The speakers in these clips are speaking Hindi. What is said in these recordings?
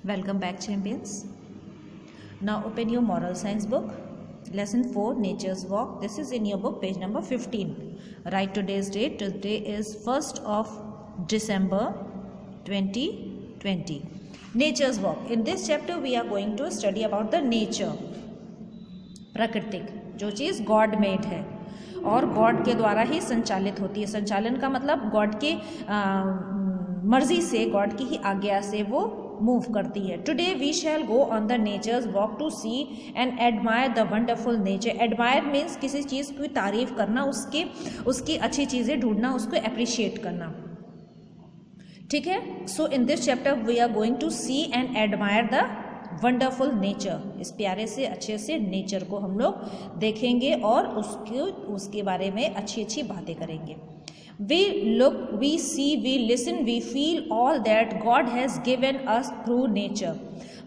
Welcome back, champions. Now open your moral science book, lesson 4, Nature's Walk. This is in your book, page number 15. Write today's date. Today is 1st of December 2020. Nature's Walk. In this chapter we are going to study about the nature, प्राकृतिक, जो चीज़ गॉड मेड है और गॉड के द्वारा ही संचालित होती है. संचालन का मतलब गॉड के मर्जी से, गॉड की ही आज्ञा से वो मूव करती है. Today we shall go on the nature's walk to see and admire the wonderful nature. Admire means किसी चीज़ की तारीफ करना, उसकी अच्छी चीज़ें ढूंढना, उसको अप्रिशिएट करना. ठीक है. So in this chapter we are going to see and admire the wonderful nature. इस प्यारे से अच्छे से नेचर को हम लोग देखेंगे और उसके बारे में अच्छी अच्छी बातें करेंगे. We look, we see, we listen, we feel all that God has given us through nature.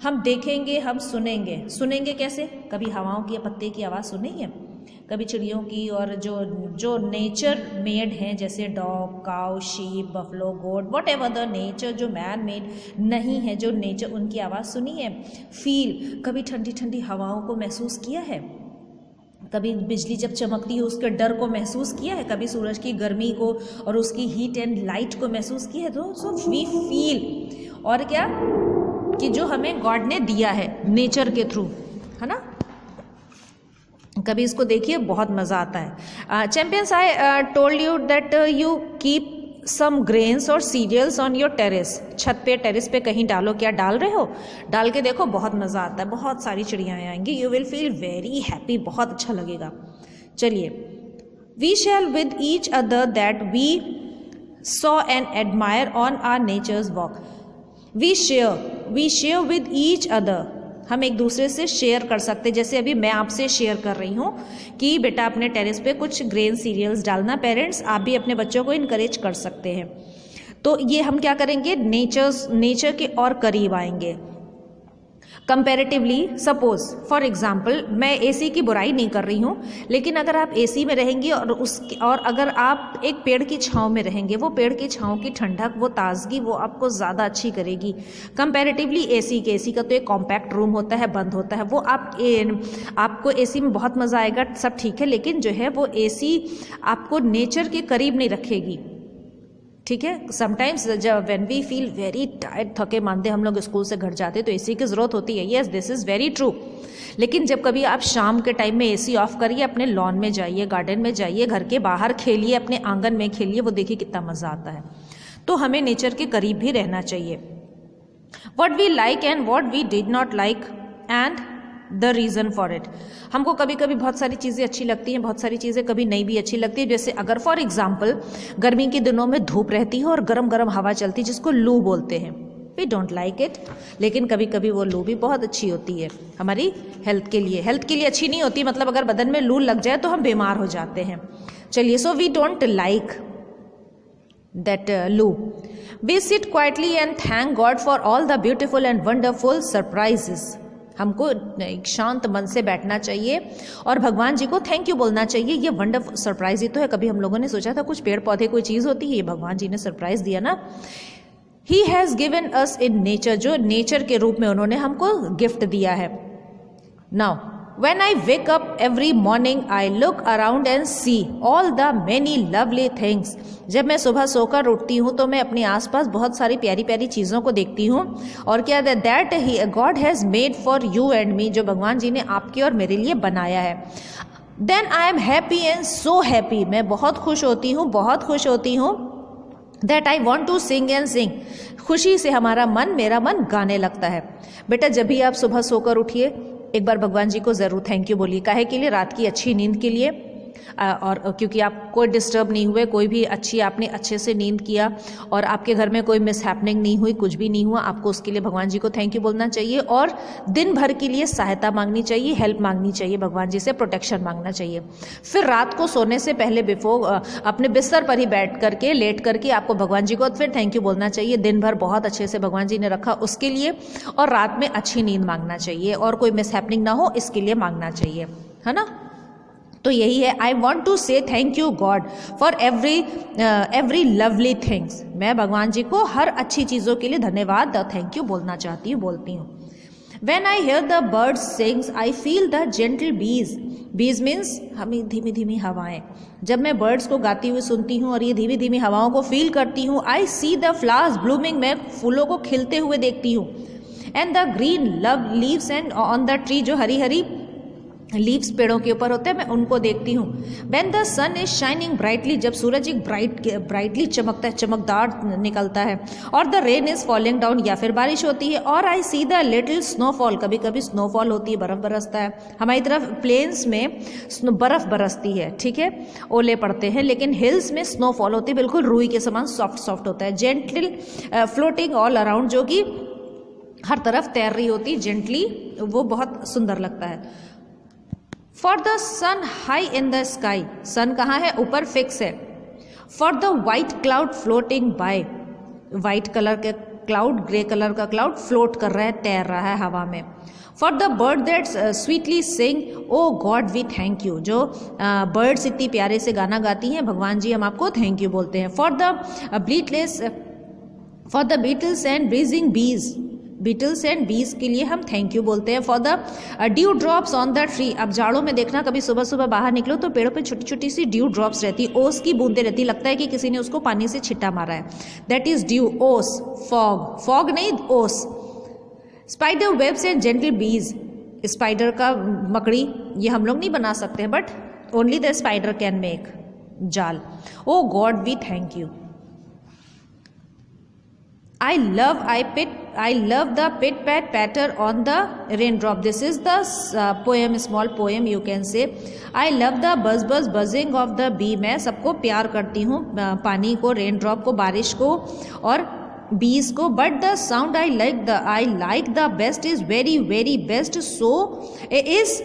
हम देखेंगे, हम सुनेंगे. सुनेंगे कैसे? कभी हवाओं की, पत्ते की आवाज़ सुनी है, कभी चिड़ियों की, और जो नेचर मेड हैं जैसे dog, cow, sheep, buffalo, goat, whatever the nature जो मैन मेड नहीं है, जो नेचर, उनकी आवाज़ सुनी है. फील, कभी ठंडी ठंडी हवाओं को महसूस किया है, कभी बिजली जब चमकती है उसके डर को महसूस किया है, कभी सूरज की गर्मी को और उसकी हीट एंड लाइट को महसूस किया है. तो सो वी फील, और क्या कि जो हमें गॉड ने दिया है नेचर के थ्रू, है ना. कभी इसको देखिए, बहुत मज़ा आता है. Champions, I told you that you keep some grains और सीरियल्स ऑन योर टेरेस. छत पे, टेरेस पे कहीं डालो. क्या डाल रहे हो? डाल के देखो, बहुत मज़ा आता है, बहुत सारी चिड़ियाँ आएंगी. You will feel very happy, बहुत अच्छा लगेगा. चलिए. We shall with each other that we saw and admire on our nature's walk. We share with each other. हम एक दूसरे से शेयर कर सकते. जैसे अभी मैं आपसे शेयर कर रही हूँ कि बेटा अपने टेरेस पे कुछ ग्रेन सीरियल्स डालना. पेरेंट्स, आप भी अपने बच्चों को इनकरेज कर सकते हैं. तो ये हम क्या करेंगे, नेचर के और करीब आएंगे. कंपैरेटिवली, सपोज फॉर एग्जाम्पल, मैं एसी की बुराई नहीं कर रही हूँ, लेकिन अगर आप एसी में रहेंगे और अगर आप एक पेड़ की छांव में रहेंगे, वो पेड़ की छांव की ठंडक, वो ताजगी, वो आपको ज़्यादा अच्छी करेगी कंपैरेटिवली एसी के. एसी का तो एक कॉम्पैक्ट रूम होता है, बंद होता है. वो आपको एसी में बहुत मज़ा आएगा, सब ठीक है, लेकिन जो है वो एसी आपको नेचर के करीब नहीं रखेगी. ठीक है. समटाइम्स जब when we feel very tired, थके मांदे हम लोग स्कूल से घर जाते तो एसी की ज़रूरत होती है. Yes, this is very true. लेकिन जब कभी आप शाम के टाइम में एसी ऑफ करिए, अपने लॉन में जाइए, गार्डन में जाइए, घर के बाहर खेलिए, अपने आंगन में खेलिए, वो देखिए कितना मज़ा आता है. तो हमें नेचर के करीब भी रहना चाहिए. What we like and what we did not like and the reason for it. हमको कभी कभी बहुत सारी चीज़ें अच्छी लगती हैं, बहुत सारी चीज़ें कभी नहीं भी अच्छी लगती है. जैसे अगर फॉर एग्जाम्पल गर्मी के दिनों में धूप रहती है और गरम गरम हवा चलती है, जिसको लू बोलते हैं, वी डोंट लाइक इट. लेकिन कभी कभी वो लू भी बहुत अच्छी होती है हमारी हेल्थ के लिए. हेल्थ के लिए अच्छी नहीं होती, मतलब अगर बदन में लू लग जाए तो हम बीमार हो जाते हैं. चलिए. So we don't like that loo. We sit quietly and thank God for all the beautiful and wonderful surprises. हमको एक शांत मन से बैठना चाहिए और भगवान जी को थैंक यू बोलना चाहिए. ये वंडरफुल सरप्राइज ही तो है. कभी हम लोगों ने सोचा था कुछ पेड़ पौधे कोई चीज़ होती है, ये भगवान जी ने सरप्राइज दिया ना. He has given us in nature, जो नेचर के रूप में उन्होंने हमको गिफ्ट दिया है. Now when I wake up every morning, I look around and see all the many lovely things. जब मैं सुबह सोकर उठती हूँ तो मैं अपने आसपास बहुत सारी प्यारी प्यारी चीज़ों को देखती हूँ. और क्या that God has made for you and me, जो भगवान जी ने आपके और मेरे लिए बनाया है. Then I am happy and so happy. मैं बहुत खुश होती हूँ, बहुत खुश होती हूँ. That I want to sing and sing. खुशी से मेरा मन गाने लगता है. बेटा, जब भी आप सुबह सोकर उठिए, एक बार भगवान जी को ज़रूर थैंक यू बोलिए. काहे के लिए? रात की अच्छी नींद के लिए. और क्योंकि आप कोई डिस्टर्ब नहीं हुए, कोई भी आपने अच्छे से नींद किया और आपके घर में कोई मिसहैपनिंग नहीं हुई, कुछ भी नहीं हुआ, आपको उसके लिए भगवान जी को थैंक यू बोलना चाहिए. और दिन भर के लिए सहायता मांगनी चाहिए, हेल्प मांगनी चाहिए, भगवान जी से प्रोटेक्शन मांगना चाहिए. फिर रात को सोने से पहले अपने बिस्तर पर ही बैठ करके, लेट करके आपको भगवान जी को फिर थैंक यू बोलना चाहिए. दिन भर बहुत अच्छे से भगवान जी ने रखा उसके लिए. और रात में अच्छी नींद मांगना चाहिए और कोई मिसहैपनिंग ना हो इसके लिए मांगना चाहिए, है ना. तो यही है, आई वॉन्ट टू से thank you God for every lovely things. मैं भगवान जी को हर अच्छी चीज़ों के लिए धन्यवाद थैंक यू बोलती हूँ। When I hear the birds sings, I feel the gentle breeze. Breeze means हमें धीमी धीमी हवाएं। जब मैं बर्ड्स को गाती हुई सुनती हूँ और ये धीमी धीमी हवाओं को फील करती हूँ, I see the flowers blooming, मैं फूलों को खिलते हुए देखती हूँ। And the green love leaves and on the tree, जो हरी हरी लीव्स पेड़ों के ऊपर होते हैं, मैं उनको देखती हूँ। When the sun is shining brightly, जब सूरज एक ब्राइटली चमकता है, चमकदार निकलता है। और the rain is falling down, या फिर बारिश होती है। और I see the little snowfall, कभी कभी स्नोफॉल होती है, बर्फ़ बरसता है। हमारी तरफ प्लेन्स में बर्फ़ बरसती है, ठीक है, ओले पड़ते हैं, लेकिन हिल्स में स्नोफॉल होती है, बिल्कुल रुई के समान सॉफ्ट होता है। जेंटल फ्लोटिंग ऑल अराउंड, जो कि हर तरफ तैर रही होती है जेंटली, वो बहुत सुंदर लगता है। For the sun high in the sky, sun कहाँ है, ऊपर फिक्स है। For the white cloud floating by, white colour के क्लाउड, ग्रे कलर का क्लाउड फ्लोट कर रहा है, तैर रहा है हवा में। For the bird that sweetly sing, O God we thank you, जो बर्ड्स इतनी प्यारे से गाना गाती हैं, भगवान जी हम आपको थैंक यू बोलते हैं। For the beetles and breeding bees, beetles and bees के लिए हम थैंक यू बोलते हैं। For the dew drops on the tree, अब जाड़ों में देखना, कभी सुबह सुबह बाहर निकलो तो पेड़ों पे छोटी छोटी सी ड्यू ड्रॉप्स रहती, ओस की बूंदें रहती, लगता है कि किसी ने उसको पानी से छिट्टा मारा है, दैट इज ड्यू। ओस, फॉग, फॉग नहीं ओस। Spider webs and gentle breeze, spider का मकड़ी ये हम लोग नहीं बना सकते हैं, but only the spider can make जाल। O God we thank you. I love the pit pat patter on the raindrop. This is the poem, small poem you can say. I love the buzz buzzing of the bee. मैं सबको प्यार करती हूँ, पानी को, रेनड्रॉप को, बारिश को और bees को। But the sound I like the best is very very best. So is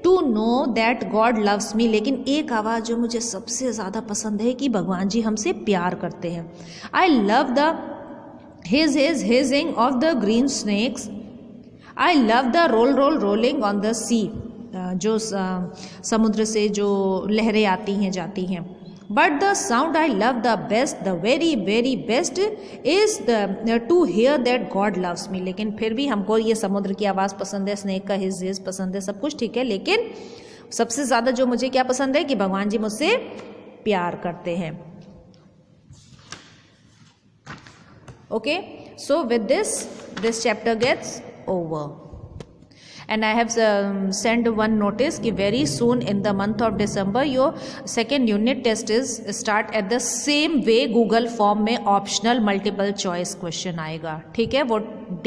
to know that God loves me. लेकिन एक आवाज़ जो मुझे सबसे ज़्यादा पसंद है कि भगवान जी हमसे प्यार करते हैं। I love the hissing of the green snakes. I love the rolling on the sea. जो समुद्र से जो लहरें आती हैं जाती हैं। But the sound I love the best, the very very best is to hear that God loves me. लेकिन फिर भी हमको ये समुद्र की आवाज़ पसंद है, स्नेक का हिज पसंद है, सब कुछ ठीक है, लेकिन सबसे ज़्यादा जो मुझे क्या पसंद है कि भगवान जी मुझसे प्यार करते हैं। Okay, so with this chapter gets over, and I have sent one notice कि very soon in the month of December your second unit test is start at the same way Google form में optional multiple choice question आएगा, ठीक है। वो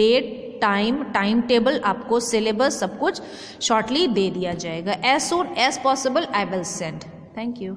डेट, टाइम टेबल, आपको सिलेबस सब कुछ शॉर्टली दे दिया जाएगा। as soon as possible I will send. Thank you.